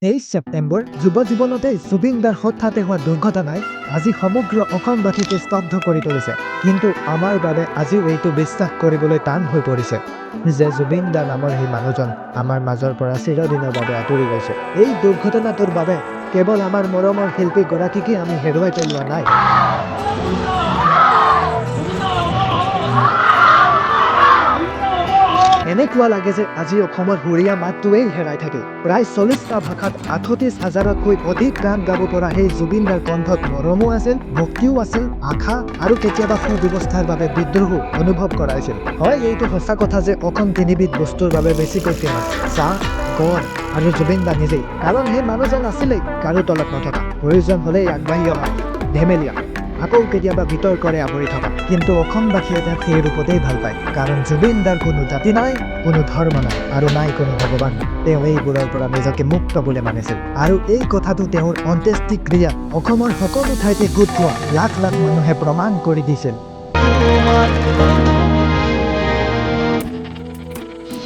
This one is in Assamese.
23 ছেপ্টেম্বৰ যুৱ জীৱনতে জুবিনদাৰ হঠাতে হোৱা দুৰ্ঘটনাই আজি সমগ্ৰ অসমবাসীকে স্তব্ধ কৰি তুলিছে। কিন্তু আমাৰ বাবে আজিও এইটো বিশ্বাস কৰিবলৈ টান হৈ পৰিছে যে জুবিনদা নামৰ সেই মানুহজন আমাৰ মাজৰ পৰা চিৰদিনৰ বাবে আঁতৰি গৈছে। এই দুৰ্ঘটনাটোৰ বাবে কেৱল আমাৰ মৰমৰ শিল্পীগৰাকীকে আমি হেৰুৱাই পেলোৱা নাই। এনেকুৱা লাগে যে আজি অসমৰ সুৰীয়া মাতটোৱেই হেৰাই থাকে। প্ৰায় 40টা ভাষাত 38,000তকৈ অধিক গান গাব পৰা সেই জুবিনদাৰ কণ্ঠত মৰমো আছিল, ভক্তিও আছিল, আশা আৰু কেতিয়াবা সুব্যৱস্থাৰ বাবে বিদ্ৰোহো অনুভৱ কৰাইছিল। হয়, এইটো সঁচা কথা যে অসম তিনিবিধ বস্তুৰ বাবে বেছিকৈ ফেমাছ: চাহ, গড় আৰু জুবিনদা নিজেই। কাৰণ সেই মানুহজন আছিলেই কাৰো তলত নথকা, প্ৰয়োজন হ'লেই আগবাঢ়ি অহা, ধেমেলীয়া, আকৌ কেতিয়াবা বিতৰ্কৰে আৱৰি থকা। কিন্তু অসমবাসীয়ে তেওঁক সেই ৰূপতেই ভাল পায়, কাৰণ জুবিনদাৰ কোনো জাতি নাই, কোনো ধৰ্ম নাই আৰু নাই কোনো ভগৱান। তেওঁ এইবোৰৰ পৰা নিজকে মুক্ত বুলি মানিছিল আৰু এই কথাটো তেওঁৰ অন্ত্যেষ্টিক্ৰিয়াত অসমৰ সকলো ঠাইতে গোট খোৱা লাখ লাখ মানুহে প্ৰমাণ কৰি দিছিল।